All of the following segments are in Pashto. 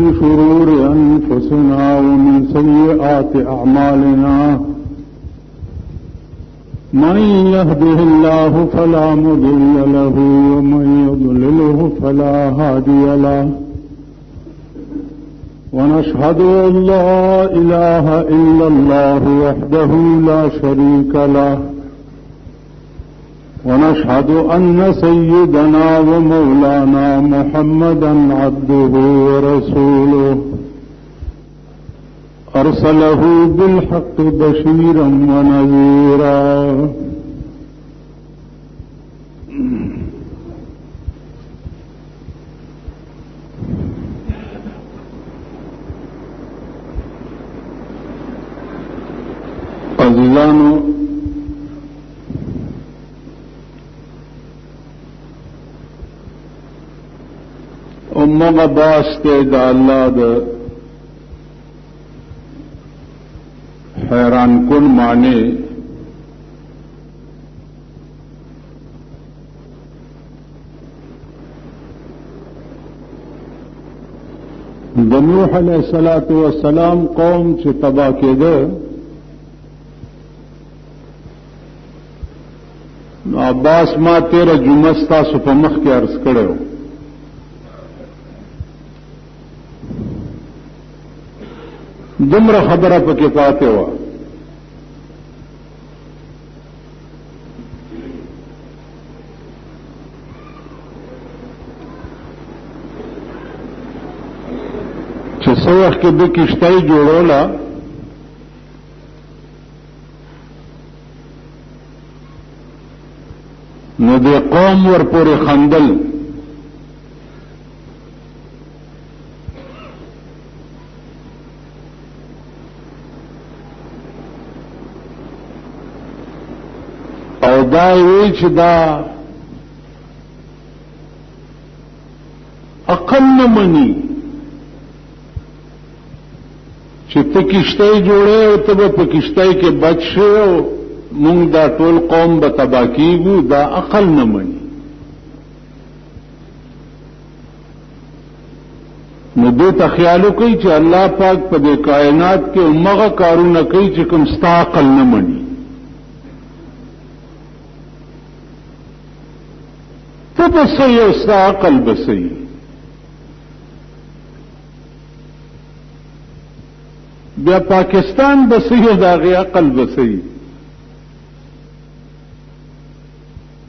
من شرور أنفسنا ومن سيئات أعمالنا من يهده الله فلا مضل له ومن يضلله فلا هادي له ونشهد أن لا إله إلا الله وحده لا شريك له ونشهد أن سيدنا ومولانا محمدا عبده ورسوله أرسله بالحق بشيرا ونذيرا عزیزانو امغه باسته د الله د حیران کن معنی د نوح علیہ الصلوۃ والسلام قوم چې تباہ کېده عباس ما 13 جمعه تاسو په مخ کې عرض کړو دمره خبره پکې پاتې و چې څو وخت کې د کشتۍ جوړوله نو د قوم ورپورې خندل او دا وی چې دا عقل نه مني چې ته کشتۍ جوړې او ته به په کشتۍ کې بچ شې او مونږ دا ټول قوم به تباه کیږو دا عقل نه مني نو دې ته خیال وکړئ چې الله پاک په دې کائنات کې همغه کارونه کوي چې کوم ستا عقل نه مني ته به صحیح او ستا عقل به صحیح بیا پاکستان به صحیح او د هغې عقل به صحیح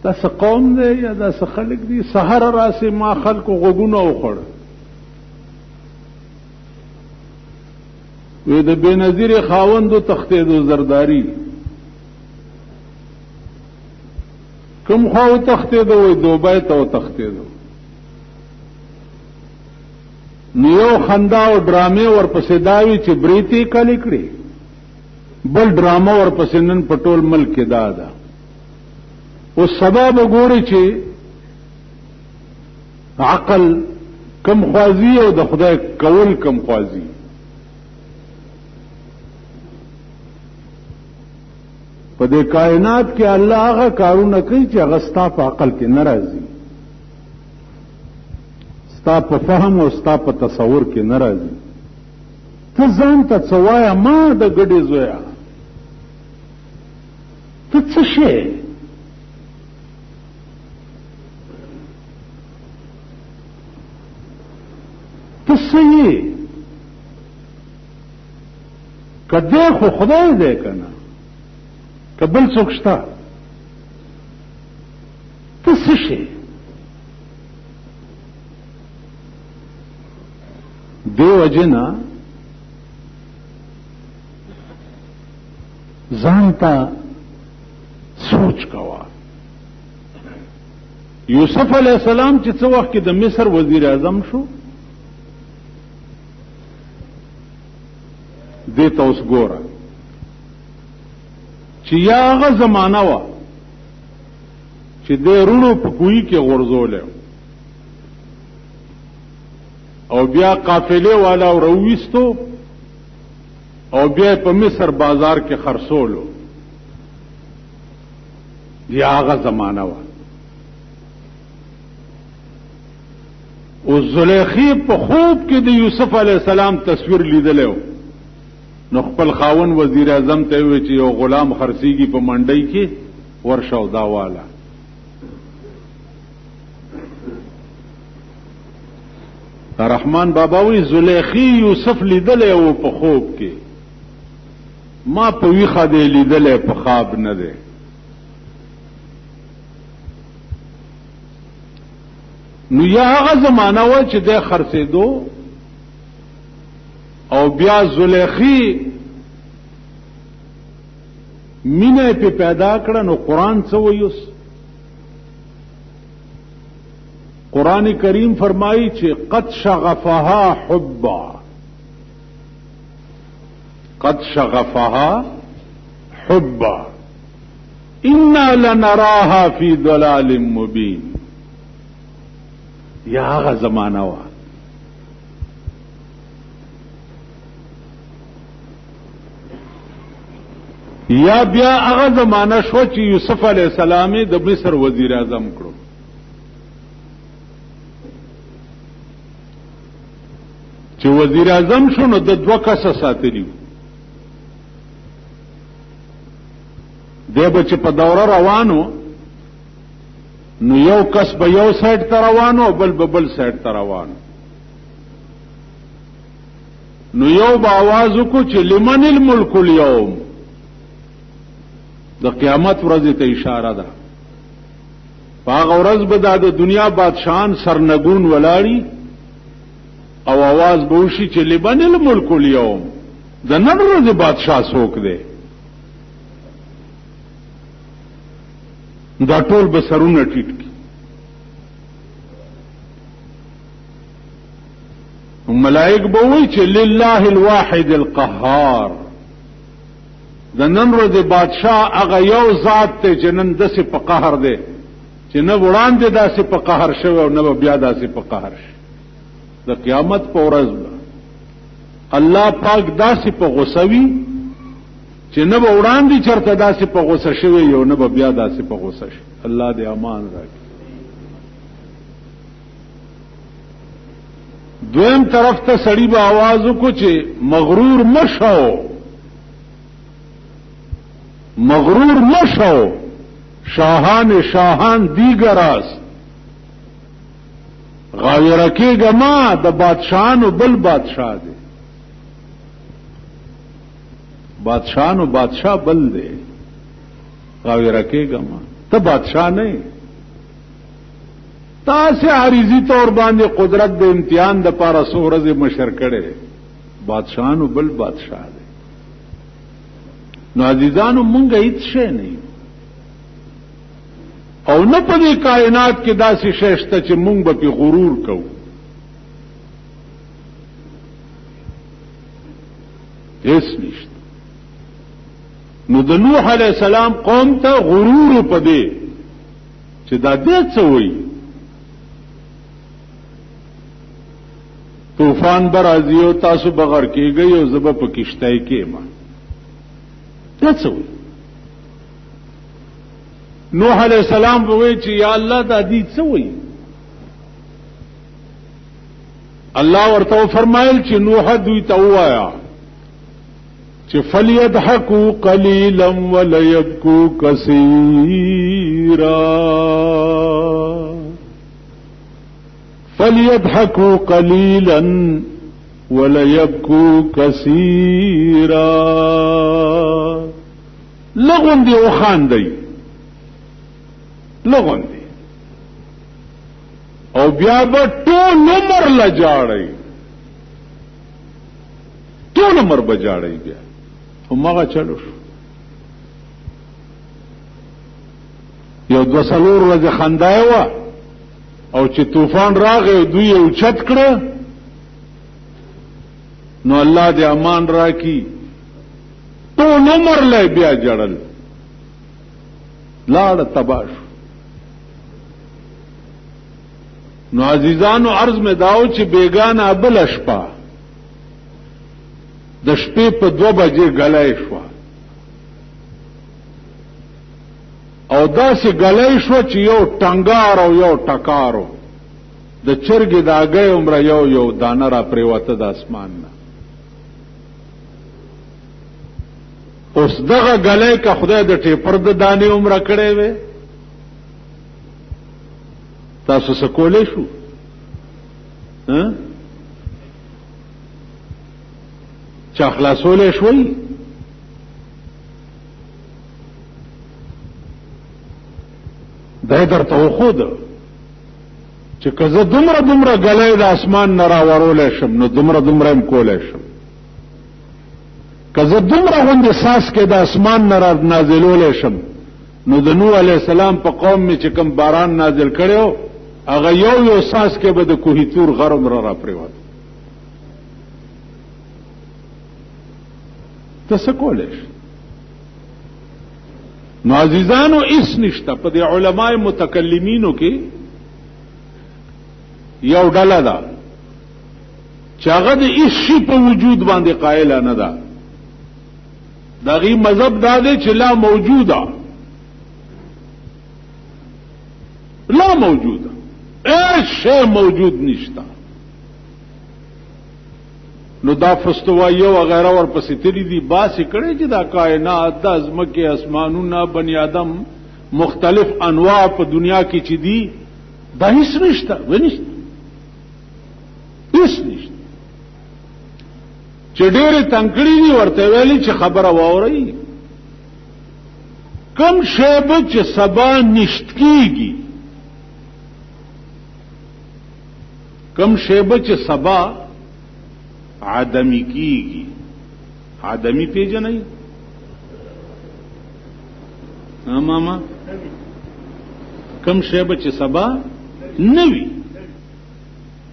دا څه قوم دی یا دا څه خلک دي سحر راسې ما خلکو غوږونه وخوړ وی د بېنظیر خاوندو تښتېدو زرداري کوم خوا وتښتېدو وی دوبۍ ته وتښتېدو نو یو خندا او ډرامې ورپسې دا وي چې بریتې کلې کړې بل ډرامه ورپسې نن په ټول ملک کې دا ده او سبب وګوري چې عقل کم خوازی او د خدای کول کم خوازی په دې کائنات کې الله هغه کارونه کوي چې هغه ستا په عقل کې نه راځي ستا په فهم او ستا په تصور کې نه راځي ته ځان ته څه وایه ما د ګډې زویه ته څه شې ته صحیح کده خو خدای دی کنه که بل څوک شته ته څه شې دې وجه نه ځان ته سوچ کوه یوسف علیہ السلام چې څه وخت کې د مصر وزیر اعظم شو دیتا اوس ګوره چې یا هغه زمانہ وه چې دې رونو په کوهي کې غورځولی او بیا قافلې والا راوویستو او بیا په مصر بازار کې خرڅولو یا هغه زمانہ وه او زلیخی په خوب کې د یوسف علی السلام تصویر لیدلو نو خپل خاون وزیر اعظم ته وی چې یو غلام خرڅیږي په منډۍ کې ورشاو دا والا رحمان بابا وی زلیخی یوسف لیدلو په خوب کې ما په ویخه دی لیدلې په خواب نه دی نو یا هغه زمانہ و چې د خرڅېدو او بیا زلیخی مینه په پیدا کړه نو قران څه وایي قران کریم فرمایي چې قد شغفها حبا قد شغفها حبا انا لنراها فی ضلال مبین یا هغه زمانہ وا یا بیا هغه زمانہ شو چې یوسف علی السلام د مصر وزیر اعظم کړو چې وزیر اعظم شو نو د دوه کسه ساتلیو دی به چې په دوره روانو نو یو کس به یو سایډ ته روانو بل به بل سایډ ته روانو نو یو به आवाज وکړو چې لمن الملک اليوم د قیامت ورځ ته اشاره ده هغه ورځ به د دنیا بادشاہان سرنگون ولاړي او आवाज به وشي چې لمن الملک اليوم د نن ورځ بادشاہ څوک دی دا ټول به سرونه ټیټ کی ملائک به وایي چې لله الواحد القهار د نن ورځې بادشاہ هغه یو ذات ته چې نن داسې په قهر دی چې نه وړاندې داسې په قهر شوی او نه به بیا داسې په قهر شي د قیامت په ورځ الله پاک داسې په غصه وي چې نه به وړاندې چرته داسې په غوسه شوی یو نه به بیا داسې په غوسه شي الله دې امان راکړي دویم طرف ته سړی به आवाज وکړي چې مغرور مشو شاهان دیگر است غاویرکی گما د بادشاہانو بل بادشاہ دی بادشاہانو بادشاہ بل دے غاوی رکھے گا ماں تو بادشاہ نہیں تا سے عارضی طور باندې قدرت د امتحان د پاره سورز مشر کړي بادشاہانو بل بادشاہ دے نو عزیزانو مونږه هیڅ شی نه او نه په دې کائنات کې داسې شی شته چې مونږ به په غرور کوو هیڅ نشته نو د نوح علیہ السلام قوم ته غرور پدې چې دا دې څه وایي طوفان برازي او تاسو بغیر کېږئ او زب په کشتۍ کې ما دا څه وایي نوح علیہ السلام وایي چې یا الله دا دې څه وایي الله ورته فرمایل چې نوح دوی ته وایا چې فلیضحکوا قلیلا ولیبکوا کثیرا فلیضحکوا قلیلا ولیبکوا کثیرا لغون دی او خاندي لغون دی او بیا به ټول عمر لجاړي ټول عمر بجاړي بیا همغه چلو شو یو 2 ورځې خندای و او چې طوفان راغی دوی یو چت کړه نو الله دې امان راکړي ټول عمر له بیا جړل لاړ تباش نو عزیزانو عرض میں داو چې بیگانه ابل شپه د شپې په 2 بجې غلای شو او داسې غلای شو چې یو ټنګار او یو ټکارو د چرګې د هګۍ عمره یو دانه را پریوته د اسمان نه. اوس دغه غلې کا خدای د ټیپر د دانې عمره کړې وې، تاسو څه کولې شو؟ چا خلاصولې شوي؟ دا درته وخود چې که زه دومره غلې د اسمان نه راوړولې شم نو دومره هم کولې شم. که زه دومره غوندې ساس کې د اسمان نه را نازلولې شم نو د نوح علیه السلام په قوم می چې کوم باران نازل کړو هغه یو ساس کې به د کوهی تور غرم را پریوت. ته څه کولې شې؟ نو عزیزانو اس نشته. په دې علماء متکلمینو کې یو ډله ده چې هغه د هیڅ شي په وجود باندې قائل نه ده. دغه مذهب دا دی چې لا موجوده هیڅ شی موجود نشته. نو دا فستوایي او غیره ورپسې تللی دي باسي کړي چې دا کائنات د ازمکه اسمانونه بنی آدم مختلف انواع په دنیا کې چې دي دا هیڅ نشته ونشته چې ډېر تنکړی دي ورته ویلي چې خبره واوري کم شی به چې سبا نشت کیږي، کم شی به چې سبا عدمی کیږي. عدمی پیژنئ ماما؟ کم شی به چې سبا نوي،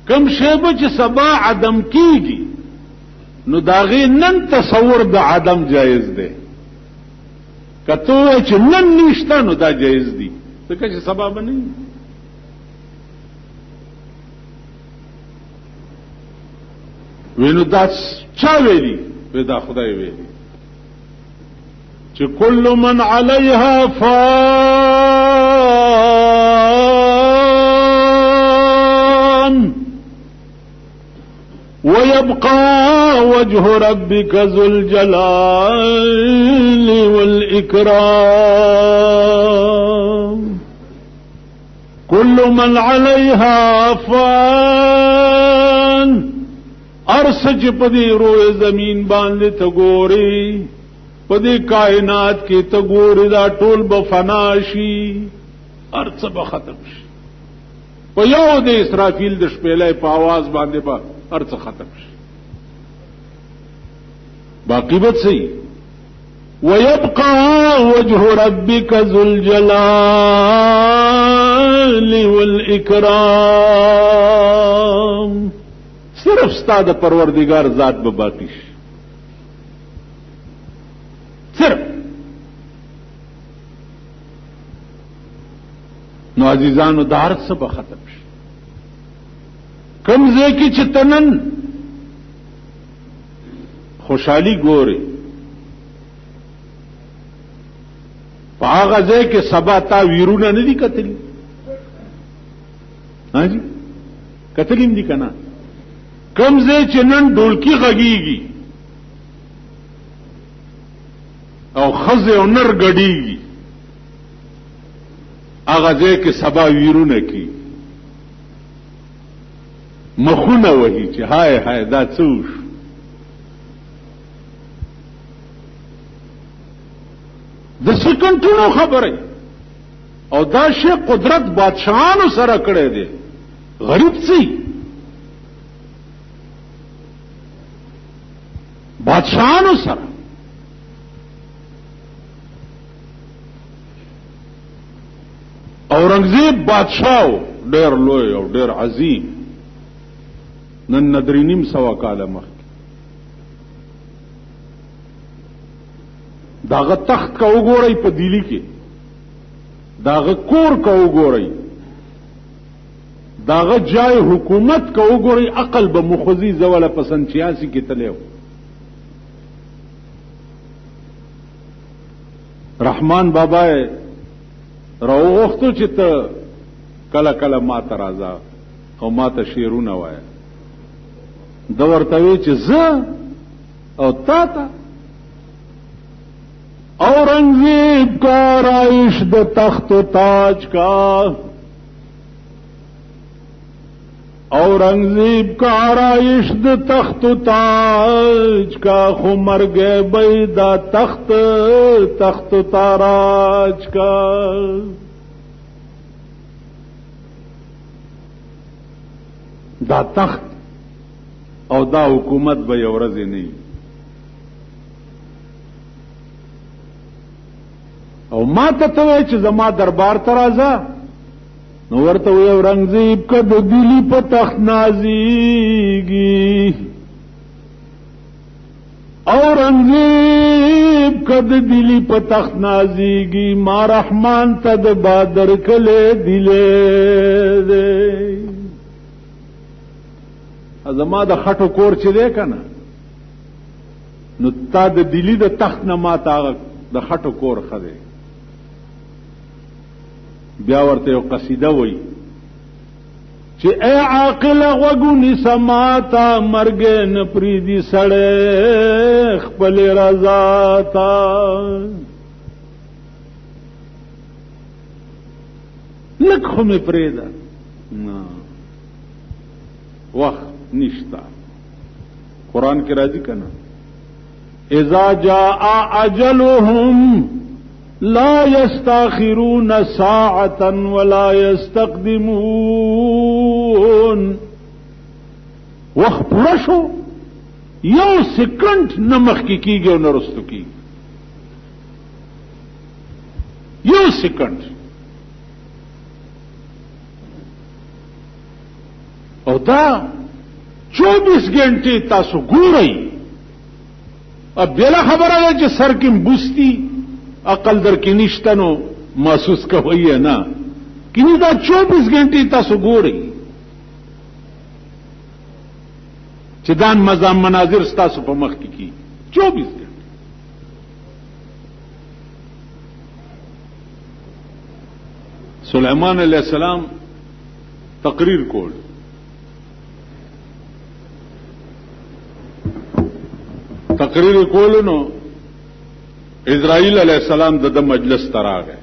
کم شی به چې سبا عدم کیږي نو داغه نن تصور د عدم جایز دی. کته چې نن نشته نو دا جایز دی ځکه چې سبا به نه وینو. دا چا ویلي؟ دا خدای ویلي چې کل من علیها فان ويبقى وجه ربك ذو الجلال والإكرام. كل من عليها فان ارسج پدی روئے زمین باندې تگوری پدی کائنات کی تگوری دا ټول بفناشی ارس به ختم شي. په یو د اسرافیل د شپېلې په आवाज باندې به ارس ختم شي. باقی بات صحیح ويبقى وجه ربك ذو الجلال والإكرام. صرف ستا د پروردگار ذات به باقی شي، صرف. نو عزیزانو د هر څه به ختم شي. کوم ځای کې چې تنن خوشحالي ګوري په هغه ځای کې سبا تا ویرونه نه دي کتلي. ها جی کتلیم دي کنه. کوم ځای چې نن ډولکی غږیږي او خزه او نر غړیږي هغه ځای کې سبا ویرونه کی مخونه وهي چې هاي هاي دا څوش. د سکندونو خبره او دا شی قدرت بادشاہانو سره کړی دی. غریب څه بادشاہانو سره. اورنګزیب بادشاہ ډېر لوی او ډېر عظیم نن ندرینیم سوا کاله مخکې داغه تخت کا وګورئ په دلی کې، داغه کور کا وګورئ، داغه جای حکومت کا وګورئ. عقل به مخزي زوله پسند 86 کې تلو. رحمان بابا راوغختو چې ته کله کله ما ته راځه او ما ته شعرونه وایه. د ورته وی چې زه او تا ته اورنگزیب کا آرائش د تخت و تاج کا، اورنگزیب کا آرائش د تخت و تاج کا، خو مر گئے بئی دا تخت تخت و تاراج کا. دا تخت او دا حکومت به یو ورځ نه او ما ته ته چې زما دربار ته راځه، نو ورته وی اورنگزیب که د دلی په تخت نازیږي، اورنگزیب که د دلی په تخت نازیږي، ما رحمان ته د بادر کله دلې دی. زما د خټو کور چې دی کنه، نو تا د دلی د تخت نه ما ته د خټو کور خده. بیا ورته یو قصیده وای چې اے عاقل غوګونی سماتا، مرګ نه پریدي سړی خپل رضا تا. لک خو می پریدا وخت نشتا. قرآن کې راځي کنه اذا جاء اجلهم لا يستاخرون ساعة ولا يستقدمون. وخت پوره شو یو سکند نه مخکې کیږي او نه رستو کیږي، یو سکند. او دا 24 घंटे تاسو ګورئ. اب بلا خبره ده چې سر کې بوستی عقل در کې نشته نو محسوس کوي نه، کینی دا 24 घंटे تاسو ګورئ چې دان مزام مناظر تاسو په مخ کې کی 24 घंटे. سلیمان علیہ السلام تقریر کول، تقریر کول نو اسرائیل علیہ السلام د مجلس تراغه،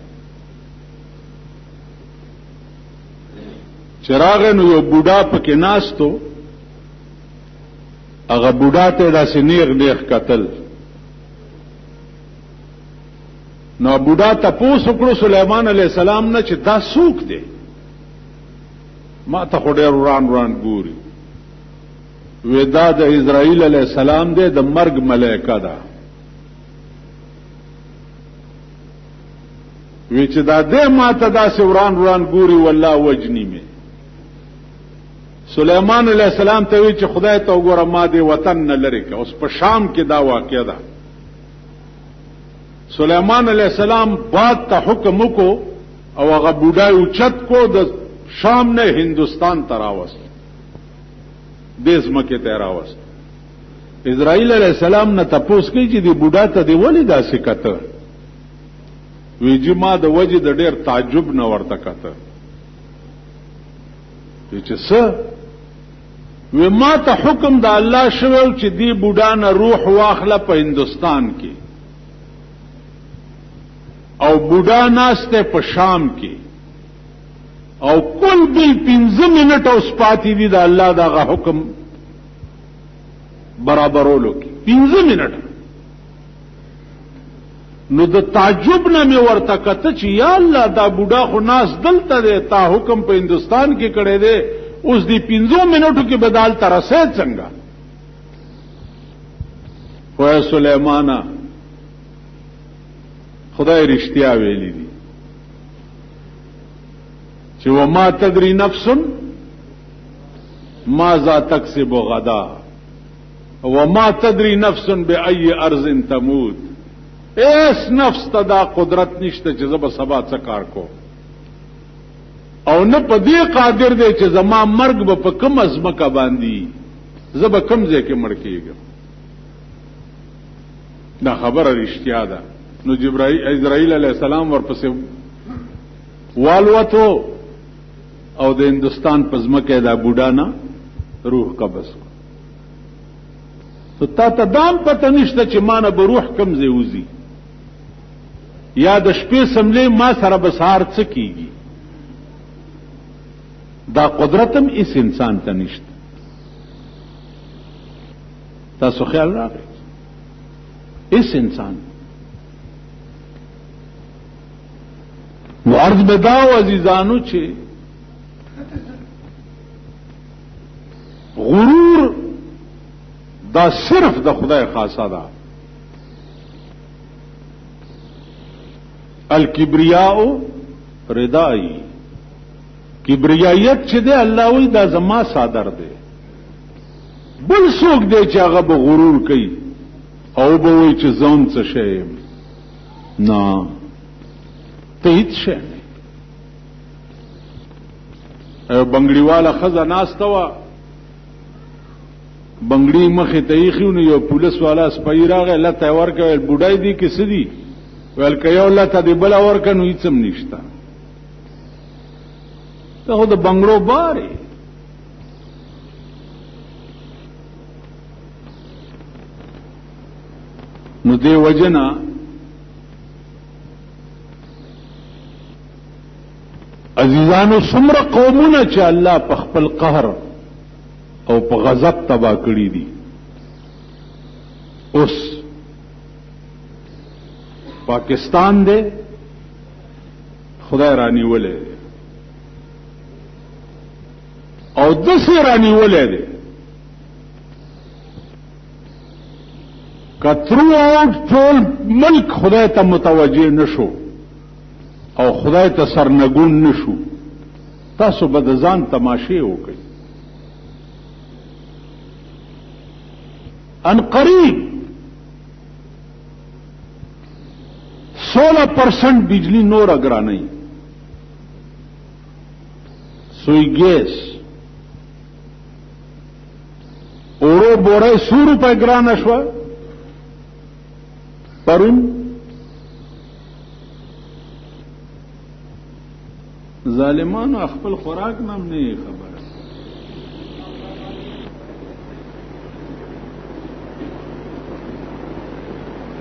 چراغه نو یو بوډا پکې ناستو، هغه بوډا ته داسې نیغ نیغ قتل. نو بوډا تاسو کړو سليمان علیہ السلام نه چې دا څوک دی، ما ته خو ډېر وران ګوري. ودا د اسرائیل علیہ السلام دی، د مرګ ملائکه ده. وی چې دا دې ما ته داسې وران ګوري والله وجنی می. سليمان علیہ السلام ته وی چې خدای ته وګوره ما دې وطن نه لري که. اوس په شام کې دا واقع ده. سليمان علیہ السلام باد ته حکم وکړو او هغه بوډای اوچت کو د شام نه هندستان ته راوست، دیس مکه ته راوست. اسرائیل علیہ السلام نه تپوس کوي چې دی بوډا ته دی ولې داسې کته؟ وی چې ما د وجه د ډېر تعجب نه ورته کته. وی چې څه؟ وی ما ته حکم د الله شوی چې دی بوډا نه روح واخله په هندستان کې، او بوډا ناسته په شام کې، او کل بل 15 منټ اوس پاتې دي د الله دغه حکم برابرولو کې 15 منټ. نو د تعجب نه مې ورته کته چې یا الله دا بوډا خو ناس دلته دی، تا حکم په هندستان کې کړی دی، اوس دی 15 منټو کې بدال ته رسید څنګه؟ خو سلیمانه خدای رښتیا ویلي دي چې وما تدري نفس ماذا تکسب غدا وما تدري نفس بأي ارض تموت. ایس نفس ته دا قدرت نشته چې زه به سبا څه کار کو، او نه په دې قادر دی چې زما مرګ به په کوم ځمکه باندې زه به کوم ځای کې مړ کېږم. دا خبره رښتیا ده. نو اسرائیل علیہ السلام ورپسې والوتو او د هندستان په ځمکه دا بوډانا روح قبض تو تا ته دام پته نشته چې مانه به روح کم ځای وځي یا د شپې سملې ما سره به سهار څه کیږي دا قدرت هم اس انسان ته نشته تاسو خیال راغی اس انسان نو عرض بداو عزیزانو چې غرور دا صرف د خدای خاصه ده الکبریاء ردائی کبریایت چې ده الله وی دا زما صادر ده بل څوک دی چې هغه به غرور کوي او به وی چې ځان څه شی نه ته هیڅ شی نه بنگړیواله ښځه ناسته وه بنگړی مخې ته ایښي نو یو پولیس والا سپی راغی لته یې ورکړه ویل بوډای دی که څه دي ویل که یو لته دې بله ورکړه نو هیڅ هم نشته ته خو د بنګړو بارې نو دې وجه نه عزیزانو څومره قومونه چې الله په خپل قهر او په غضب تبا کړی دي اوس پاکستان دې خدای رانیولې او دسې رانیولې دي کترو ټول ملک خدای ته متوجه نشو او خدای ته سرنګون نشو تاسو به د ځان تماشې وکړئ ان قریب 16% बिजली नोर अगरा नहीं सुई गैस ओरो बोरे 100 रुपए ग्रान अश्वा परुन ظالمان خپل خوراک نام نه خبره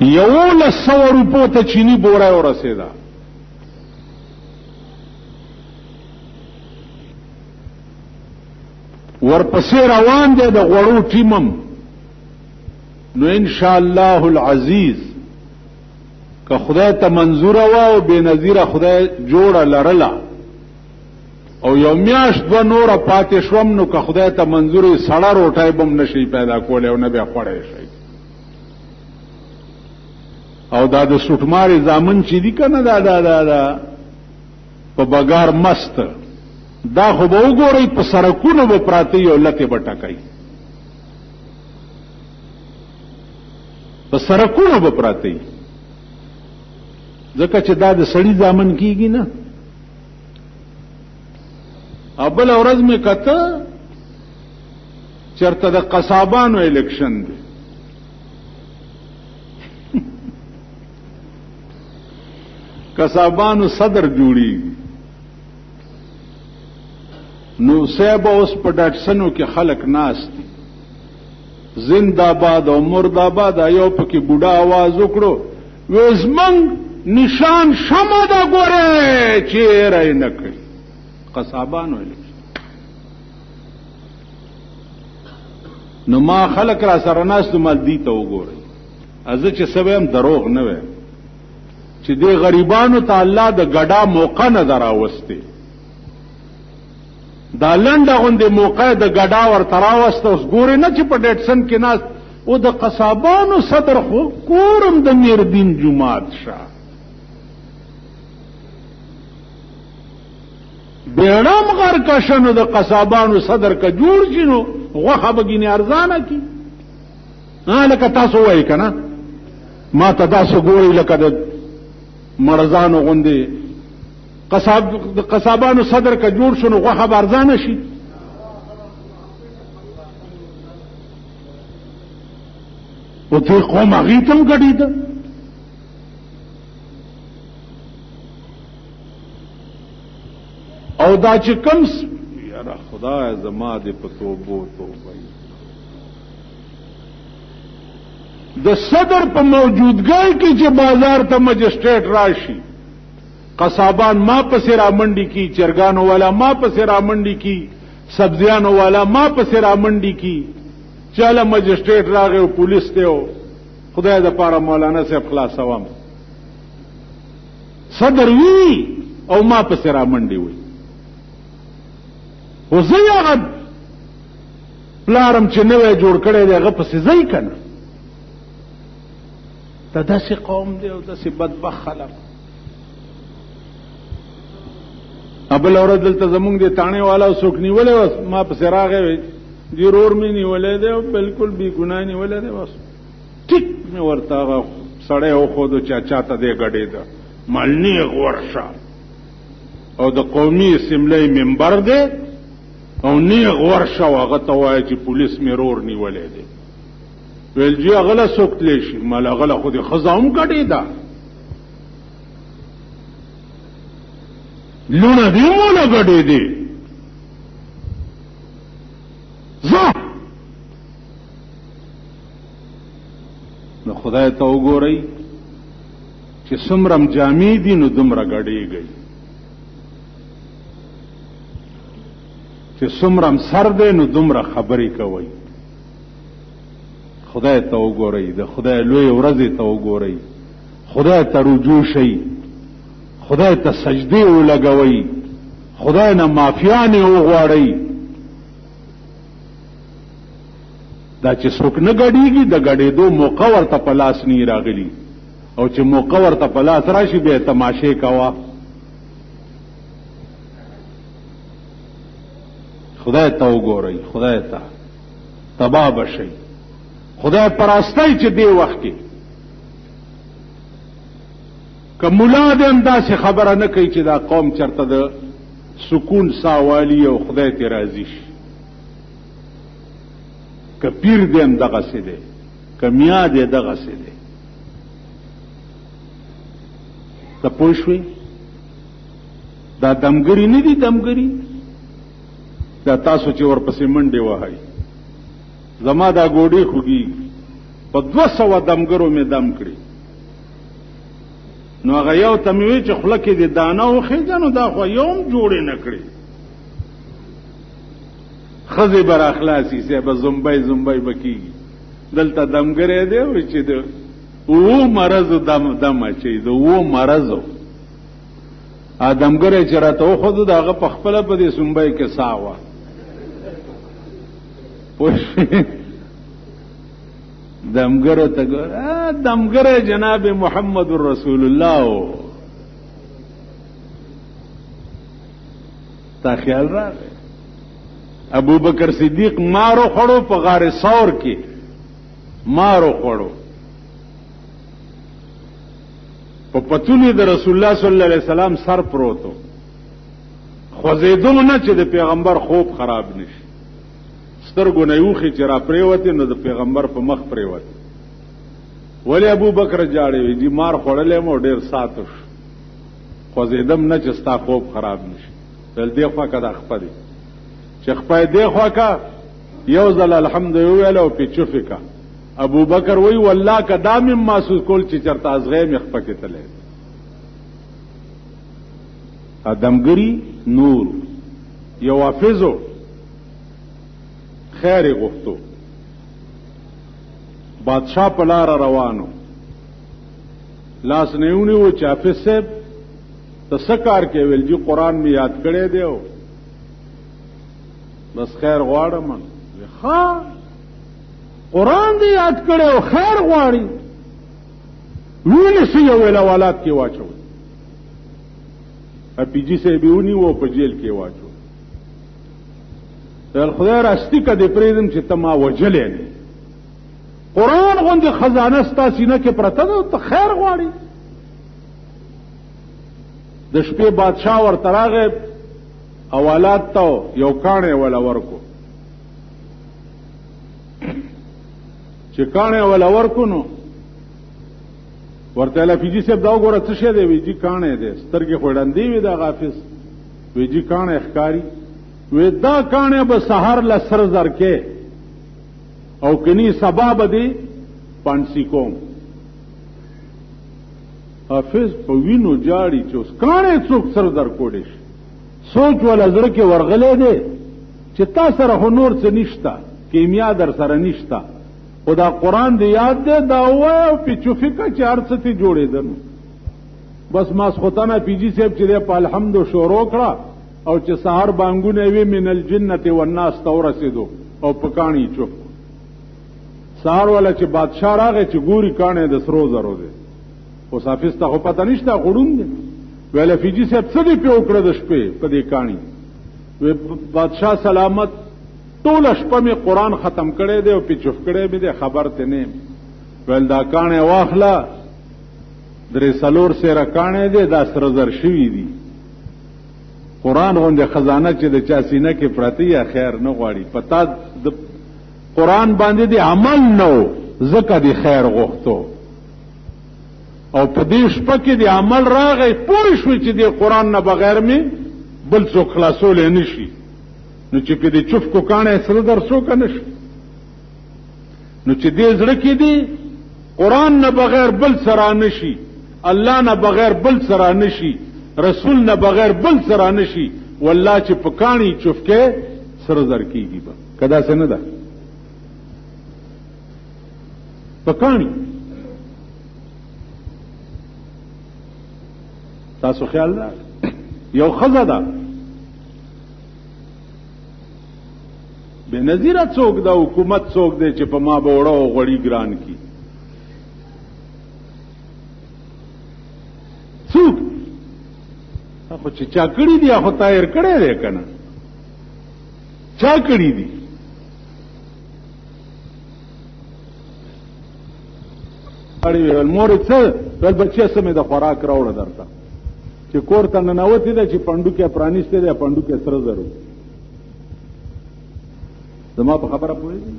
یو 100 روپو ته چینی بوره ورسېدا ورپسې روان دی د غوړو ټیمم نو ان شاء الله العزیز که خدای ته منظور وا او بے نظیره خدای جوړه لرلا او یو میاشت دو نور پاتې شوم نو که خدای ته منظوري سړه روټای بم نشي پیدا کولی او نه بیا خوړی شي او دا د سټماري زامن چې دي کنه دا په بګار مست دا خو به وګورئ په سرکونو به پراته یو لته به ټکای په سرکونو به پراته ځکه چې دا د سړی زامن کیږي نه ابل اورز میں کته چرته د قصابانو الیکشن دی قصابانو صدر جوړي نو صاحب اوس په ډاټسنو کې خلق ناس دي زنده‌باد او مرده‌باد ایو پکې بوډا आवाज وکړو وزمن نشان شمه دا ګوره چیرې نه کړی قصابانو نو ما خلق را سره ناس نو مال دی ته وګورئ ازه چې سبم دروغ نه وي چې دې غریبانو ته الله د ګډا موقع نه دراوسته دا لنډه غوندې موقع د ګډا ور تراوسته اوس ګورئ نه چې په ډیټسن کې ناس او د قصابانو صدر خو کورم د میر دین جماعت شاه بیړم غر کشنو د قصابانو صدر کا جوړ شنو غوخه بګینه ارزانه کی لکه تاسو وای کنه ما ته تاسو ګوري لکه د مرزانو غوندي قصابانو صدر کا جوړ شنو غوخه ارزانه شي او ته قوم غیتم غړي ده او دا چې کم یاره خدای زما دې په توبو توبه د صدر په موجودګۍ کې چې بازار ته مجسټریټ راشي قصابان ما پسې را منډي کی چرګانو والا ما پسې را منډي کی سبزیانو والا ما پسې را منډي کی چاله مجسټریټ راغی او پولیس ته خدای د پاره مولانا صاحب خلاصوم صدر وی او ما پسې را منډي وي خو زه هغه پلارم چې نوی جوړ کړی دی هغه پسې ځئ که نه دا داسې قوم دی او داسې بدبخت خلک بل ورځ دلته زمونږ د تاڼې والا څوک نیولی وس ما پسې راغی وی ضرور مې نیولی دی او بلکل بې ګناه نیولی دی بس ټیک مې ورته هغه سړی وښودو چې چاته دی ګډېده مالنیغ ورشه او د قومي اسمبلۍ ممبر دی او نیغ ورشه او هغه ته وایه چې پولیس مې رور نیولی دی ویل جی هغه له څوک تلی شي مال هغه له خو دې ښځه هم ګډېده لونه دې موله ګډېدې ځه نو خدای ته وګورئ چې څومره جامې دي نو دومره ګډېږئ چې څومره سر دی نو دومره خبرې کوئ خدای ته وګورئ د خدای لوی ورځې ته وګورئ خدای ته رجوع شئ خدای ته سجدې ولګوئ خدای نه معافیانې وغواړئ دا چې څوک نه ګډېږي د ګډېدو موقع ورته په لاس نه راغلي او چې موقع ورته په لاس راشي بیا تماشې کوه خدای ته وګورئ خدای ته تباه بشئ خدای پرستای چې دی وخت کې که ملا دې همداسې خبره نه کوي چې دا قوم چرته د سکون ساوالی او خدای ته راضي شي که پیر دې هم دغسې دی که میا دې دغسې دی ته پوه شوې دا دمګري نه دي دمګري دا تاسو چې ورپسې منډې وهئ زما دا ګوډې خوږي په 200 دمګرو مې دم کړي نو هغه یو ته مې وی چې خوله کې د دانه وخېږه نو دا خو یو هم جوړې نه کړې ښځې به را خلاصي صاحب زمبی زمبی به کېږي دلته دمګری دی وایي چې د 7 مرضو دم اچوي د 7 مرضو دمګری چې راته وښودو د هغه په خپله په دې سنبی کې ساه وه دمګرو ته ګور دمګره جناب محمد رسول الله تا خیال راغی ابو بکر صدیق مارو خړو په غار ثور کې مارو خړو په پتونی د رسول الله صلی الله علیه وسلم سر پروتو خوځېدو نه چې د پیغمبر خوب خراب نشي سترګو نه یوخي چې را پریوتې نو د پیغمبر په مخ پریوتې ولی ابو بکر جاړې وی جی مار خوړلې مو ډېر ساتش خوځېدم نه چې ستا خوب خراب نشي بل دی خوا که د خپه دی چې خپه دی خوا که یو ځل الحمد ویل او پې چوفې که ابو بکر وی والله که دا مې محسوس کول چې چرته ازغی مې خپه کېتلی دمګري نور یو حافظو خیر غفتو بادشاہ په لاره روانو لاس نیونی و چې حافظ صاحب ته څه کار کې ویل جی قرآن مې یاد کړی دی او بس خیر غواړم ښه قرآن دې یاد کړی او خیر غواړي ونیسئ یو اولاد کې واچوئ پي جي صاحب یې ونیو په جیل کې واچو خدای راستی که دې پرېږدم چې ته ما وجلی نه قرآن غوندې خزانه ستا سینه کې پرته ده ته خیر غواړي د شپې بادشاه ورته راغی اولاد ته یو کاڼی وله ورکو چې کاڼی وله ورکو نو ورته ویله فیجي صاحب دا وګوره څه شی دی وی جي کاڼی دی سترګې خو ړندې وي د هغه حافظ وی جی کاڼه ښکاری وی دا کاڼه به سحر لسر زر کې او کني سبا به دی پانسی کوم. حافظ په وینو جاړي چې اوس کاڼه څوک سر در کوډې شي. سوچ ولا زړه کې ورغلې دی چې تا سره هنور څه نشتا، کیمیا در سره نشتا، خدا قرآن دی یاد دی دا وای او په چوفیکا چې ارڅ ته جوړېدل. بس ماسختانه پیجی صاحب چې په الحمد شروع کړه او چې سحر بانګونه وی من الجنه والناس تورسیدو او پکانی چوف. سحر والا چې بادشاہ راغی چې ګوري کانه د سرو زرو دی. اوس حافظ ته خو پته نشته غړون دی. ویل فیجی صاحب څه دی په وکړه د شپې په دې کانی. وی بادشاہ سلامت ټول شپه می قرآن ختم کړي دی او په چوف کړي می دی خبر ته نه. ویل دا کانه واخلا درې سلور سره کانه دی دا سره زر شوی دی. قرآن غونډه خزانه چې د چا سینه کې پراتی یا خیر نه غواړي پتا د قرآن باندې دی عمل نو زکه دی خیر غوښتو او په دې شپه کې دی عمل راغی پوه شو چې دی قرآن نه بغیر می بل څوک خلاصول نه شي. نو چې په دې چوف کو کانه سره در څوک نه شي. نو چې دې زړه کې دی قرآن نه بغیر بل سره نشي، الله نه بغیر بل سره نشي، رسول نه بغیر بل سره نشي. والله چې پکانی چوفکه سره زر کیږي به کدا څه نه ده پکانی. تاسو خیال ده یو خزه ده بے نظیره څوک ده حکومت څوک ده چې په ما به وړه او غړي ګران کی څوک خو چې چا کړی دی هغه تایر کړی دی کنه چا کړی دی. اړي ول مور څه ول بچي سمې د خوراک راوړه درته چې کور ته ننوتی ده چې پندو کې پرانیسته ده پندو کې سره زرو. زما په خبره پوهیږي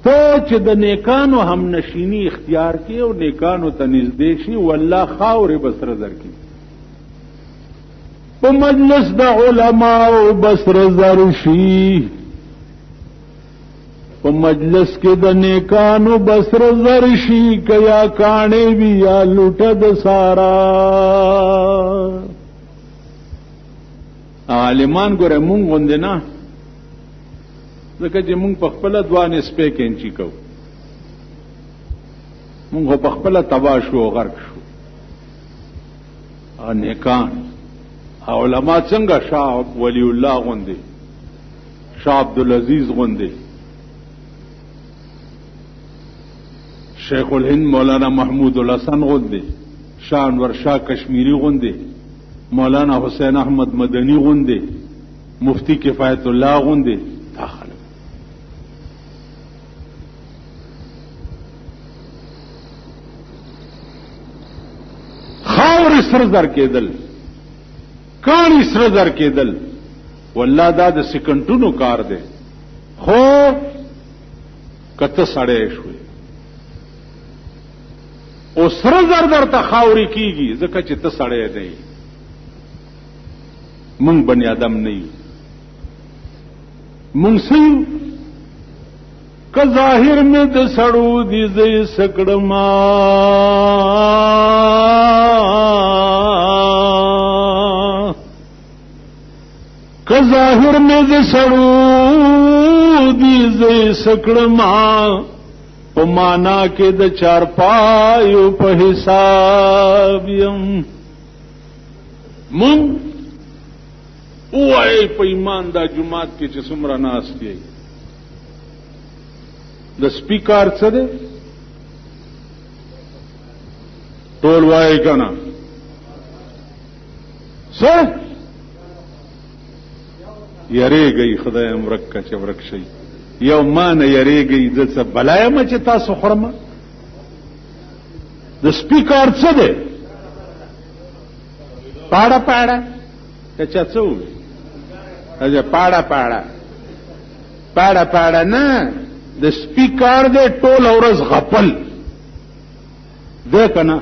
ته چې د نیکانو هم نشینی اختیار کې او نیکانو ته نږدې شي والله خاورې بسره زر کی. په مجلس د علماء بسره زر شي، په مجلس کې د نیکانو بسره زر شي کیا کاڼې وی یا لوټه د سارا. عالمان ګوره مونږ غوندې نه ځکه چې مونږ په خپله دوه نسبې کینچي کوو. مونږ په خپله تباه شو او غرق شو. نیکان علما څنګه شاه ولی الله غوندې، شاه عبدالعزیز غوندې، شیخ الهند مولانا محمود الحسن غوندې، شاه انور شاه کشمیری غوندې، مولانا حسین احمد مدنی غوندې، مفتی کفایت الله غوندې داخل خاور سر در کېدل کانی سر در کېدل والله دا د سکندونو کار دی. خو کته سړی شوی او سر زر درته خاوري کیږي ځکه چې ته سړی دی. مونږ بنی آدم نه یو، مونږ سیو که ظاهر میں د سړو دي زې سکړما که ظاهر میں د سړو دي زې سکړما په معنا کې د چار پایو په حساب یم. مونږ وای په ایمان دا جمعات کې چې څومره ناس دی د سپیکر څه دی ټول وای کنه څه یریږي خدای امرک چې ورک شي یو مان یریږي د څه بلایم چې تاسو خرمه د سپیکر څه دی پاړه پاړه چا څه وي اجه پاړه پاړه پاړه پاړه نه د سپیکر دې ټول ورځ غپل ده کنه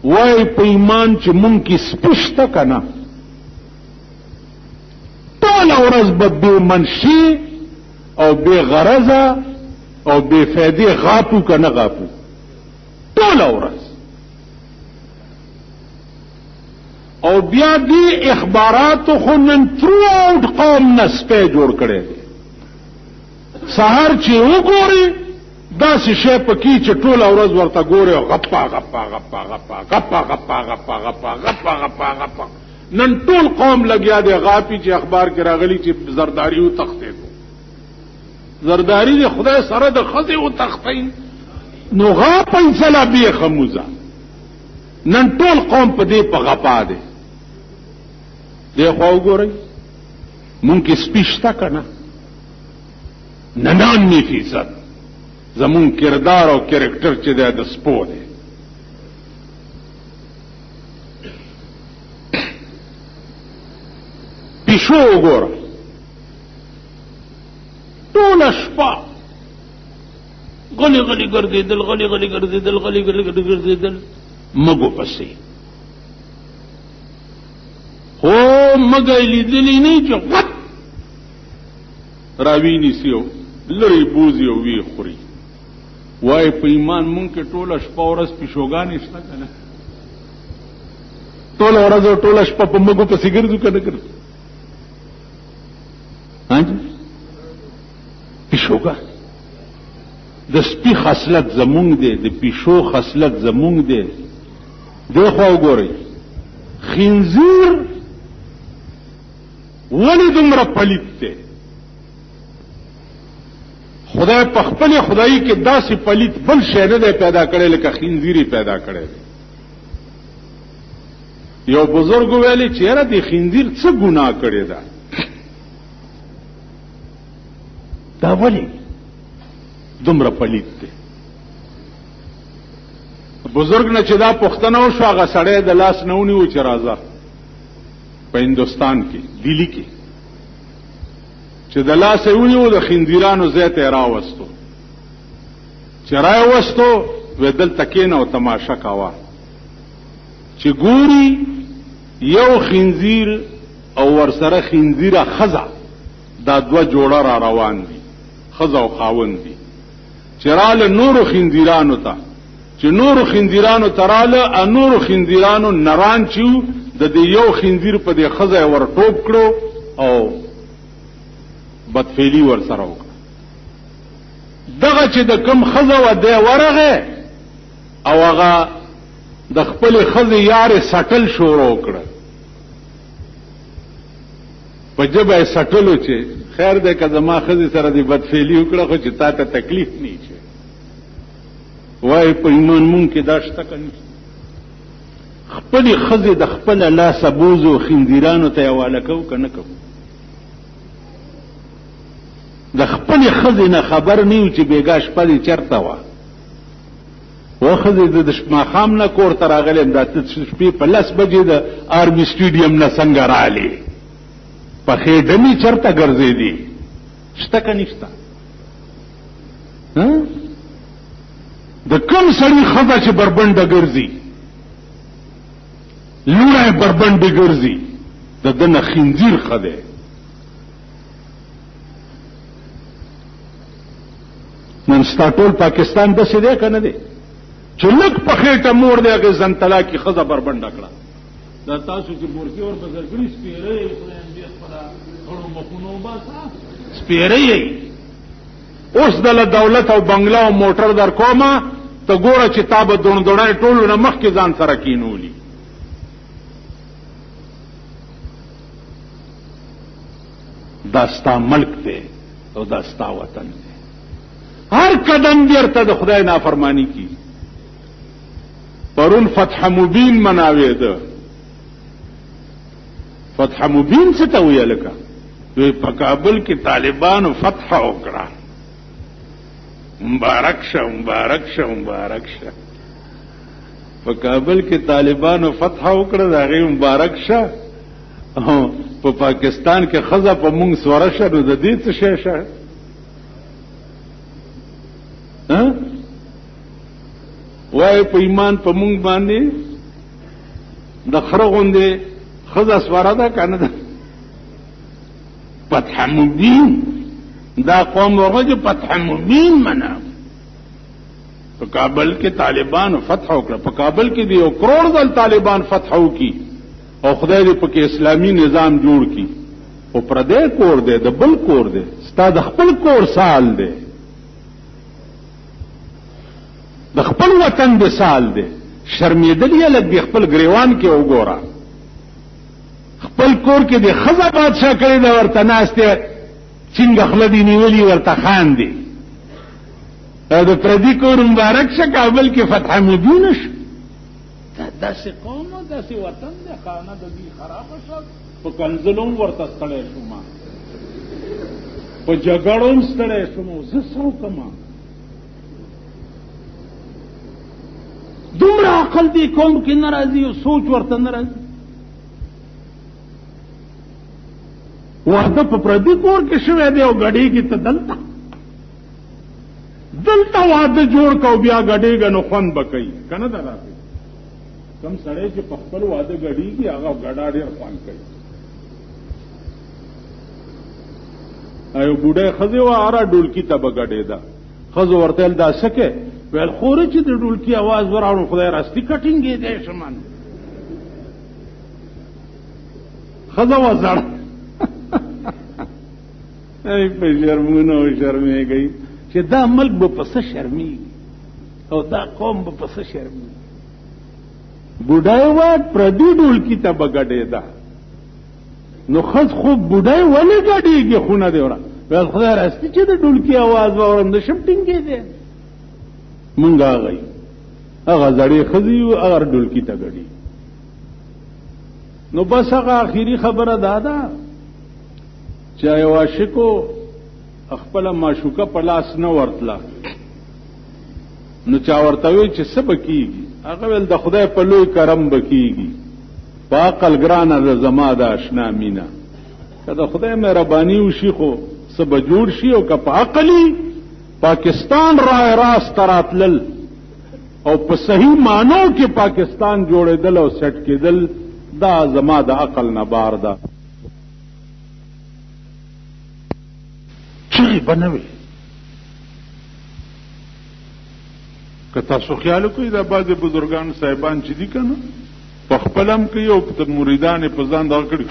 وای په ایمان چې مونږ کې سپشته کنه ټول ورځ به بے منشي او بے غرضه او بے فائدې غاپو کنه غاپو ټول ورځ او بیا دې اخباراتو خو نن تھرو آؤٹ قوم نه سپی جوړ کړی دی سهار چې وګوري داسې شی پکې چې ټول ورځ ورته ګوري او غپا غپا غپا غپا غپا غپا غپا غپا غپا غپا غپا نن ټول قوم لګیا دی غاپی چې اخبار کې راغلی چې زرداری او تختې کو زرداری دی خدای سره د خزې او تختې نو غاپا انسلا بی خموزه نن ټول قوم په دې په غپا دی دی خو وګورئ مونږ کې سپیشته کنه 99% زمون کردار او کریکٹر چې د سپو دی پیشو وګوره ټول شپه غلی غلی ګرځېدل غلی غلی ګرځېدل غلی غلی ګرځېدل مګو پسې خو مګی لیدلی نه چې وټ راوی نیسیو لری بوزي او وی خوري وای په ایمان مونږ کې ټوله شپه ورځ پیشوګانې شته کنه ټوله ورځ او ټوله شپه په مګو پسې ګرځو کنه ګرځو هانجی پیشوګان د سپي خصلت زمونږ دی د پیشو خصلت زمونږ دی دغه وګورئ خنزیر ولې دومره پلیت دی خدای په خپل خدای کې داسې پلیت بل شی نه دی پیدا کړی لکه خنزیر پیدا کړی دی یو بزرګ ویلي چې یاره د خنزیر څه ګناه کړی ده دا ولې دومره پلیت دی بزرګ نه چې دا پوښتنه وشوه هغه سړی د لاس نه ونیو چې راځه په هندوستان کې دلی کې چې د لاس ونیو د خنزیرانو ځای ته راوستو چې راوستو و دلته کېنه او تماشا کاوه چې ګوري یو خنزیر او ورسره خنزیره خزه دا دوه جوړه را روان دي خزه او خاوند دي چې راله نورو خنزیرانو ته چې نورو خنزیرانو تراله نورو خنزیرانو نران چیو د دې یو خنزیر په دې خزه ور ټوپ کړو او بدفعلی ور سره وکړه دغه چې د کم خزه و دی ورغه او هغه د خپل خزه یار سټل شروع کړه په جبه سټلو چې خیر دې کله ما خزه سره دی بدفعلی وکړه خو چې تا ته تکلیف نه شي وای په ایمان مونږ کې داشته کني خپل خزه د خپل لا سبوزو خندیرانو ته حواله کو کنه کو د خپل خزه نه خبر نه و چې بیګاش پدې چرته و خزه د ماخام نه کور تر راغله د شپې په لاس بجې د آرمي سټیډیم نه څنګه رااله په خېډمي چرته ګرځې دي شته کنيشتا د کوم سړي خزه چې بربنده ګرځي لوړه بربنده ګرځي د دنه خنزیر خده نن ستاټول پاکستان د څه دی کنه دی چې لک په خېټه مور دی هغه زنتلا کی خزه بربنده کړه دا تاسو چې مورکی ور په ځرګړي سپیره یې خدای دې خپل غړو مخونو باسا سپیره یې اوس د دولت او بنگلا او موټر در کومه ته ګوره چې تابه دونډړای ټولو نه مخ کې ځان سره کینولي داستا ملک دی او داستا وطن دی هر قدم بیرته د خدای نافرمانی کی پرون فتح مبین مناوی ده فتح مبین څه ته ویل کا دوی په کابل کې طالبانو فتح وکړه مبارک شه مبارک شه مبارک شه په کابل کې طالبانو فتح وکړه دا غي مبارک شه په پاکستان کې خزه په مونږ سوره شه نو د دې څه شي شه وای په ایمان په مونږ باندې د خره غوندې ښځه سواره ده که نه ده؟ فتح مبین دا قوم ورغه چې فتح مبین منا په کابل کې طالبان فتح وکړه. په کابل کې دی 1 کروڑ ځل طالبان فتح وکړي او خدای دې پکې اسلامي نظام جوړ کړي. او پردې کور دی د بل کور دی، ستا د خپل کور سال دی، د خپل وطن د سال دی. شرمېدل یې لږ خپل ګریوان کې وګوره. خپل کور کې د ښځه بادشاه کړی ده، ورته ناستې څنګه خوله دې نیولي ورته خاندي. او د پردي کور مبارک شه کابل کې فتح مبین شو. داسې قوم او داسې وطن دی، خانه د دوی خرابه شوه. په کنځلو هم ورته ستړی شوم، په جګړو هم ستړی شوم. زه څه وکړم؟ دومره عقل دې قوم کې نه راځي او سوچ ورته نه راځي. واده په پردي کور کې شوی دی او ګډېږي ته دلته واده جوړ کو بیا ګډېږه نو خوند به کوي که نه ده؟ راځي کم سړی چې په خپل واده ګډېږي هغه ګډا ډېر خوند کوي. یو بوډۍ ښځې وه هره ډولکي ته به ګډېده. ښځو ورته ویل دا څه کې؟ ویل خوره چې د ډولکي اواز وراوړم خدای راستي کټینګېدی شمن. ښځه وه زړه په شرمونه او شرمېږئ چې دا ملک به په څه شرمېږي او دا قوم به په څه شرمېږي. بوډۍ وه پردي ډولکي ته به ګډېده. نو ښځ خو بوډۍ ولې ګډېږي خونه دې وره؟ ویل خدای راستي چې د ډولکي اواز واورم د شم ټینګېدی. مونږ هغه یو، هغه زړې ښځې یو، هغه ډولکي ته ګډېږي. نو بس هغه آخري خبره دا ده چې یو عاشقو خپله معشوقه په لاس نه ورتله، نو چا ورته وی چې څه به کېږي؟ هغه ویل د خدای په لوی کرم به کېږي، په عقل ګرانه ده زما د اشنا مینه. که د خدای مهرباني وشي خو څه به جوړ شي، او که په عقلي پاکستان راه راست راتلل او په صحیح معنو کې پاکستان جوړېدل او سیټ کېدل، دا زما د عقل نه بار ده. چغې به نه وي. که تاسو خیال وکړئ دا بعضې بزرګان صاحبان چې دي که نه په خپل هم کوي او مریدان یې په ځان دغه کړي،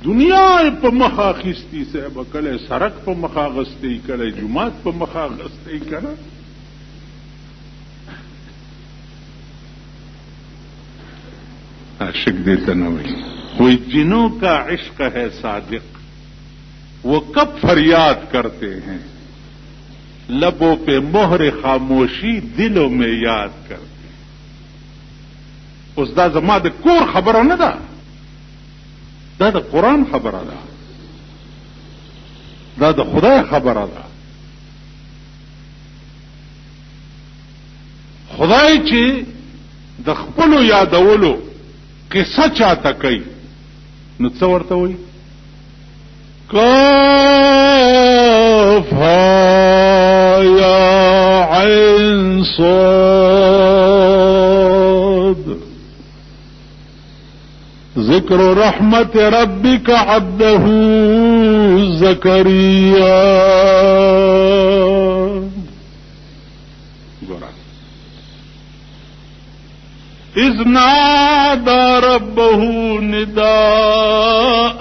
دنیا یې په مخ اخیستي صاحبه، کله سړک په مخ اخیستی، کله جومات په مخ اخیستی که نه. عاشق دیتا نہ وہی کوئی جنوں کا عشق ہے صادق، وہ کب فریاد کرتے ہیں، لبوں پہ مہر خاموشی دلوں میں یاد کرتے ہیں. اس دا زما د کور خبره نه ده، دا د قرآن خبره ده، دا د خدای خبره ده. خدای چې د خپلو یادولو قصه چاته کوي نو څه ورته وایي؟ کاف یا عین صاد ذکر رحمت ربک عبده زکریا. اذ نادى ربه نداء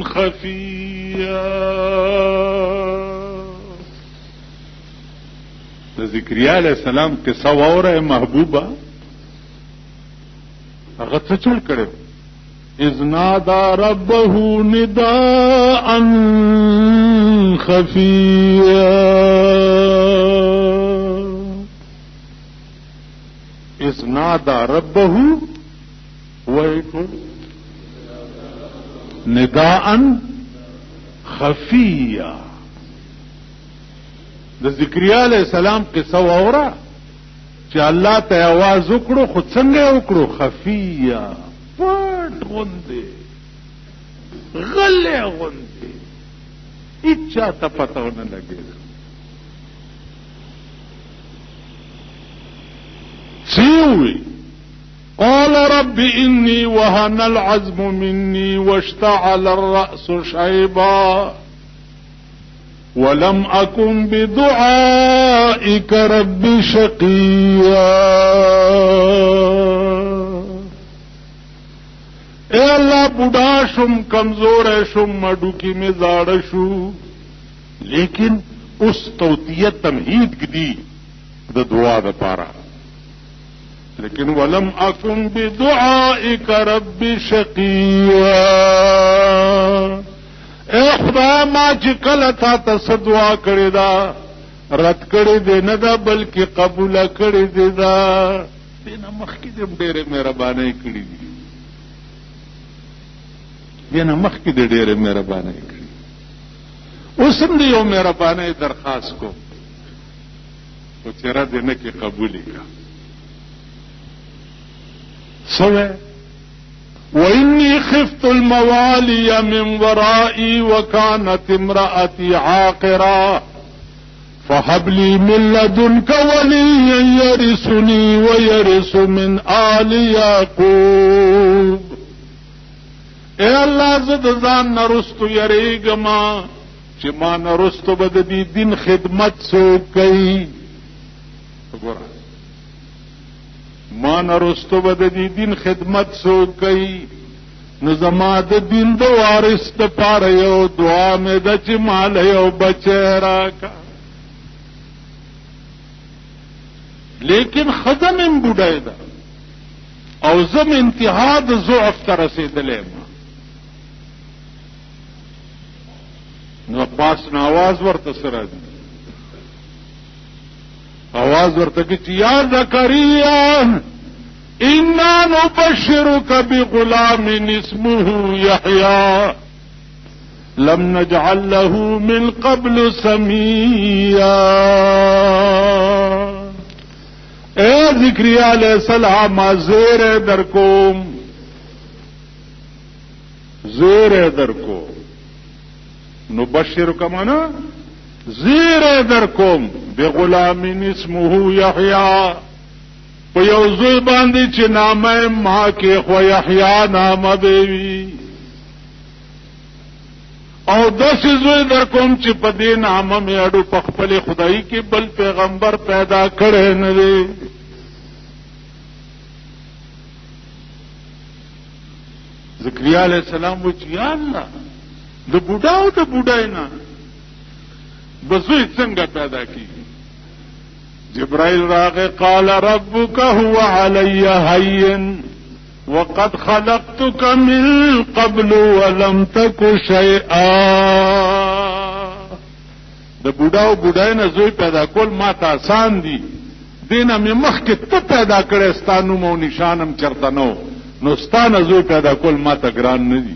خفيا. ذکریا علیہ السلام قصه واوره محبوبه، هغه څه چل کړو؟ اذ نادى ربه نداء خفيا. اذ نادى ربه ويكون نداء خفيا. د ذکریا علیہ السلام قصه واوره چې الله ته आवाज وکړو، خو څنګه وکړو؟ خفیا، پټ غوندې، غلې غوندې، هیچا ته پته ونه لګېده. ، سوي قال رب إني وهن العزم مني واشتعل الرأس شيبا ولم أكن بدعائك رب شقيا. اے اللہ بڑھا شم کمزور شم مڈو کی میں زاڑ شو، لیکن اس توتیت تمہید دی دا دعا دا پارا، لیکن ولم اکن بدعائک رب شقیا. اے خدا ما چکل تھا تس دعا کری دا رد کری دے ندا بلکہ قبول کری دے دا. دینا مخی دم ڈیرے مہربانے کری دی، دینا مخی دے ڈیرے مہربانے کری. اسم دیو مہربانے درخواست کو وہ چہرہ دینے کی قبولی کا سوے. وإني خفت الموالي من ورائي وكانت امرأتي عاقرا فهب لي من لدنك وليا يرثني ويرث من آل يعقوب. اے اللہ زد زان نرستو یریگما چی ما نرستو بددی دین خدمت سو کئی. ما نرستو بددی دین خدمت سو کئی نو زما د دین دو وارث د پاره یو دعا مې د چې مال یو بچی راکا. لیکن خزم بوډای ده او زم انتها د ضعف ته رسېدلی ما. نو پاس نه آواز ورته سره دی، آواز ورته کی چې یا زکریا انا نبشرک بغلام اسمه یحیی لم نجعل له من قبل سمیا. اے زکریا علیہ السلام زیر در کوم، زیر در کو نبشرک مانا زیر در کوم بغلام اسمه یحیی په یو زوی باندې چې نامه ما کې خو یحیی نامه بیوی، او داسې زوی در کوم چې په دې نامه مې اډو په خپل خدای کې بل پیغمبر پیدا کړی نه دی. زکریا علیہ السلام و چې یا الله د بوډا او د بوډای نه بزوی څنګه پیدا کیږي؟ جبرائیل راغه قال ربك هو علي هين وقد خلقتك من قبل ولم تك شيئا. د بوډا او بوډای نه زوی پیدا کول ما ته آسان دي، دینه مې مخکې ته پیدا کړی ستا نوم او نشانم چرته نو، نو ستا نه زوی پیدا کول ما ته ګران نه دي.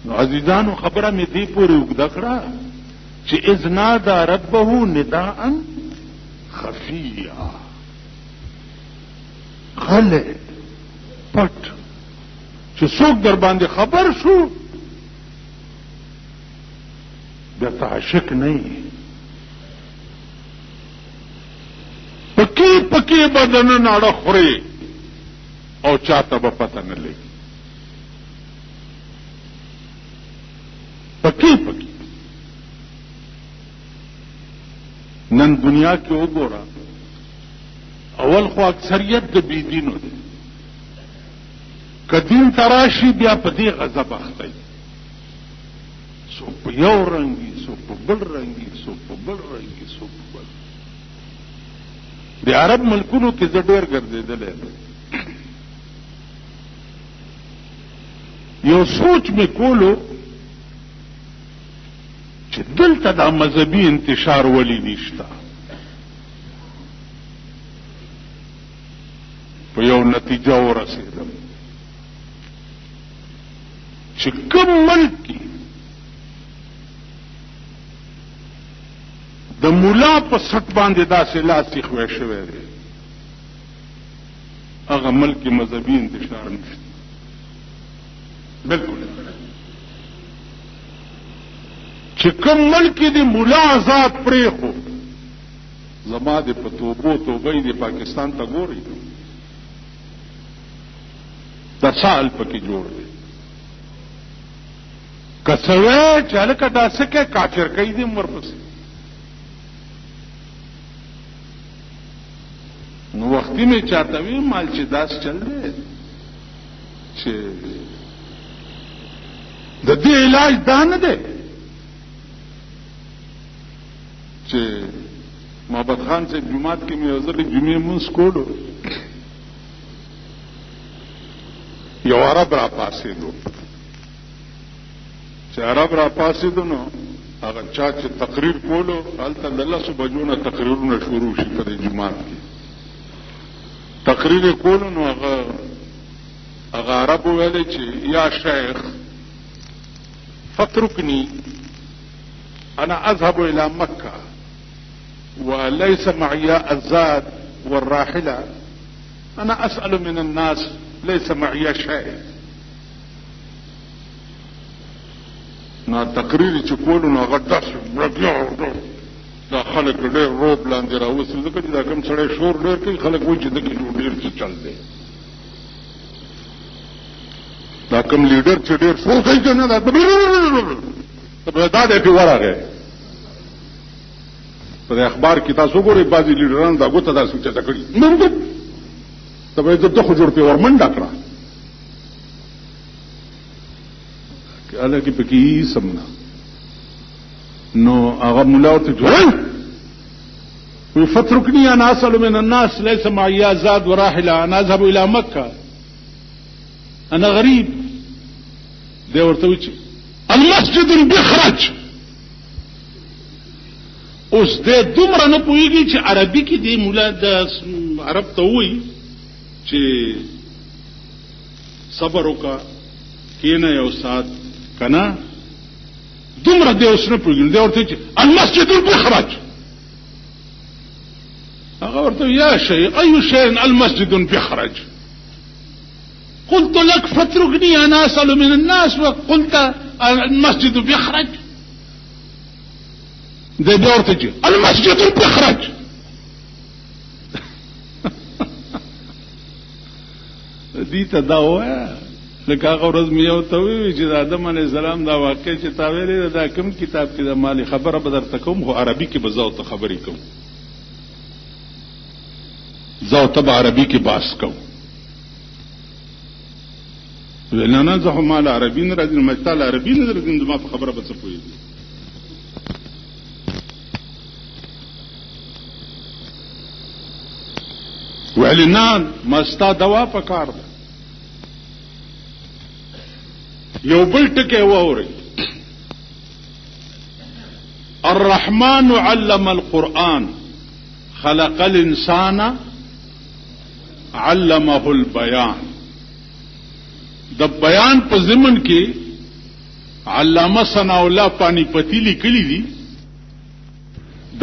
نو عزیزانو خبره مې دې پورې اوږده کړه چې اذ نادى ربه نداء خفیا، غلی پټ چې څوک در باندې خبر شو بیا ته عاشق نه یې. پکې پکې بدن ناړه خورې او چاته به پته نه لګي. پکی پکی نن دنیا کې وګوره، اول خو اکثریت د بی دینو دی، که دین تراشي بیا په دې غضب اخته وي، څوک په یو رنګي، څوک په بل رنګي، څوک په بل رنګي، څوک په بل. د عرب ملکونو کې زه ډېر ګرځېدلی یو سوچ مې کولو چې دلته دا مذهبي انتشار ولی نشته. په یو نتیجه ورسېدم چې کوم ملک کې د مولا په سټ باندې داسې لاس ایښوی شوی دی، هغه ملک کې مذهبي انتشار نشته. بالکل چې کوم ملک دی مولا آزاد پریخو زما د په توبو توبې د پاکستان ته ګوري دا سال پکې جوړ دی کڅوې چې هلکه داسې کې کافر کوي دې ورپسې نو وختي مې چاته وی مال چې داس چل دی چې د دې علاج دا نه دی چې محمد خان سے جمعات کې مې حضرت جمعې مونږ کولو یو عرب را پاسېدو چې عرب را پاسېدو نو هغه چا چې تقریر کولو هلته د 10 بجو نه تقریرونه شروع شي په دې جمعات کې تقریر کولو نو هغه عرب ویل چې یا شیخ فتركني انا اذهب الى مكه وليس معي الزاد والراحله انا اسال من الناس ليس معي شيء نا تقریر چې کولو نو غداس دا خلک ډېر روب لاندې راوځي ځکه چې دا کوم سړی شور ډېر کوي خلک وایي چې دغه ډېر څه چل دی دا کوم لیډر چې ډېر شور کوي کنه دا دا دې په ورغه په اخبار کې تاسو ګورئ بعضي لیډران دا ګوته داسې چې تکړي موږ ته به د خو جوړ په ورمنډه کړه کله کې پکې سمنا نو هغه مولا ته جوړ وي فتركني انا اسال من الناس ليس معي زاد وراحله انا اذهب الى مكه انا غريب دی ورته وی چې المسجد بخرج اوس دې دومره نه پوهیږي چې عربي کې دی مولا د عرب ته وایي چې صبر وکړه کینه یو سات کنه دومره دې اوس نه پوهیږي دی ورته چې المسجد بخرج هغه ورته یا شیخ اي شيء المسجد بخرج قلت لك فاتركني انا اسال من الناس وقلت المسجد بيخرج ده دورتجي المسجد بيخرج دي تداوه لکه هغه ورځ مې یو ته وی چې د آدم علیه السلام دا واقع چې تا ویلې دا کوم کتاب کې د مالی خبره به درته کوم خو عربي کې به زه ته خبرې کوم زه ته به عربي کې باس کوم نه نه زه هم عربي نه راځم مستال عربي نه راځم ما په خبره به څه پوهېږي ویل نه ما ستا دوا په کار ده یو بل ټکی واورئ الرحمن علم القرآن خلق الانسان علمه البيان د بیان په ضمن کې علامه ثناء الله پانی پتی لیکلی دي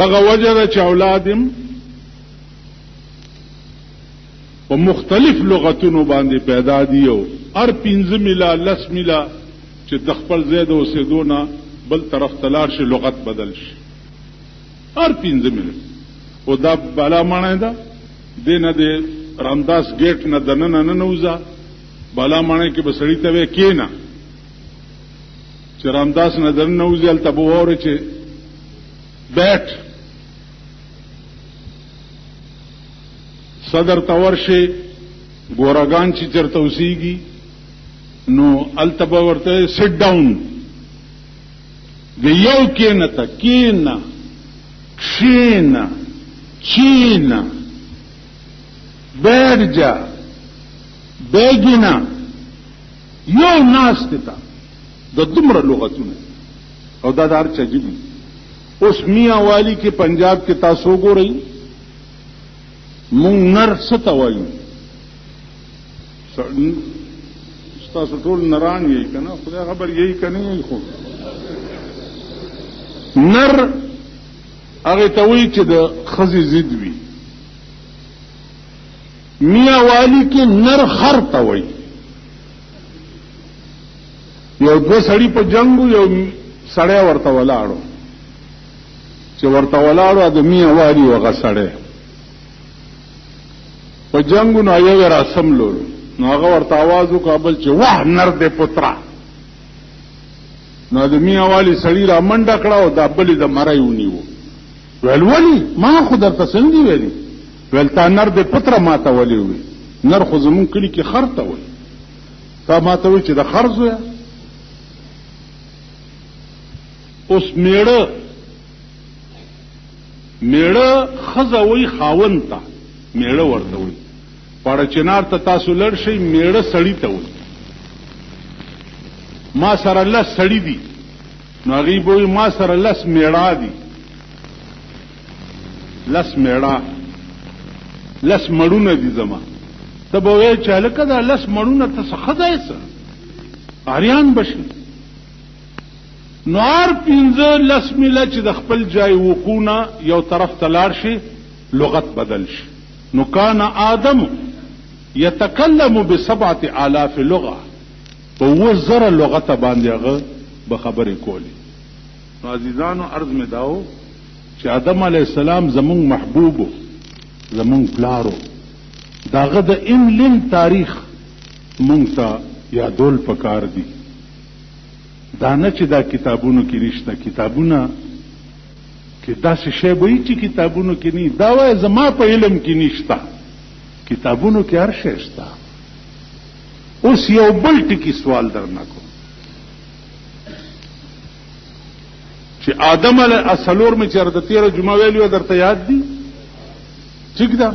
دغه وجه ده چې اولادم په مختلف لغتونو باندې پیدا دي او هر 15 میلا 10 میلا چې د خپل زید اوسېدو نه بل طرف تلار شي لغت بدل شي هر 15 میلا او دا بالا معنی ده دینه د رامداس گیټ نه دننه نه نوځه بالا معنی کې بسړی ته وې کینا چې رامداس نظر نه وځل ته وره چې بیٹ صدر تورشه ګورګان چې چرته وسیږي نو التبا ورته سیټ ډاون د یو کینا ته کینا کښینا چینا بیرجا بیگینا یو ناستتا د دومره لغتونه او دا دار چجبی اوس میاں والی کې پنجاب کې تاسو ګورئ مونږ نر څه وایو تاسو ټول نران یې کنه خدای خبر یې کنه خو نر هغه ته وایي چې د خزي زید وي میاں والی کې نر خر ته وایي یو دو سړی په جنگو یو سړی ورته ولاړو چې ورته ولاړو د میا والی وغسړې په جنگونو یو را سملول نو هغه ورته आवाज وکابل چې واه نر دې پترا نو د میا والی سړی را منډه کړه او د بلې د مړای ونیو ویل ولی ما خو درته څنګه ویلي ویل تا نر دې پترا ماته ولي وي نر خو زمون کلی کې خر ته وي تا ماته وي چې د خر زویا اوس میړه خزوي خاون تا میړه ورته وي پاړه چنار ته تاسو لړ شي میړه سړی ته وي ما سره لس سړی دي نو هغه به ما سره لس میړه دي لس میړه لس مړونه دي زما ته به وې چې لکه دا لس مړونه ته څه خدای سره اریان بشي نور پینځه لس میله چې د خپل ځای وقونه یو طرف ته لاړ شي لغت بدل شي نو کان آدم یتکلم ب7,000 لغه په 1000 لغت باندې هغه به خبرې کولی نو عزیزانو عرض می داو چې آدم علی السلام زمون محبوبو زمون پلارو داغه د لن تاریخ مونږ ته یادول پکار دي دا نه چې دا کتابونو کې رښتا کتابونه کې داسې شی وایي چې کتابونو کې نه دا وایي زما په علم کې نشتا کتابونو کې هر شی شته اوس یو بل ټکی سوال درنه کوم چې آدم علیه السلام می چرته 13 جمعه ویلو درته یاد دي ٹھیک ده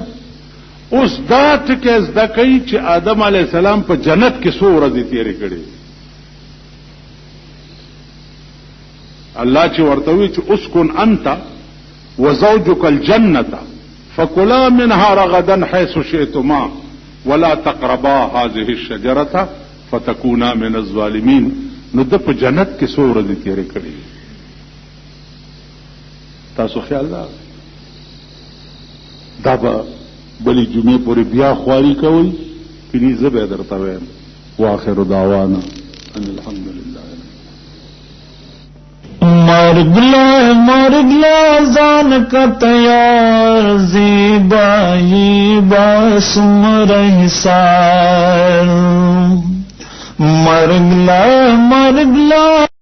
اوس دا ټکی زده کوي چې آدم علیه السلام په جنت کې څو ورځې تیرې کړې الله چې ورته وی چې اسكن انت وزوجك الجنه فكلا منها رغدا حيث شئتما ولا تقربا هذه الشجره فتكونا من الظالمين نو د په جنت کې څو ورځې تیرې کړې تاسو خیال دا به بلی جمعه پورې بیا خواري کوي کینی زبې درته وایم واخر دعوانا ان الحمد لله مرگلا زان کا تیار زیبائی باسمر حسار مرگلا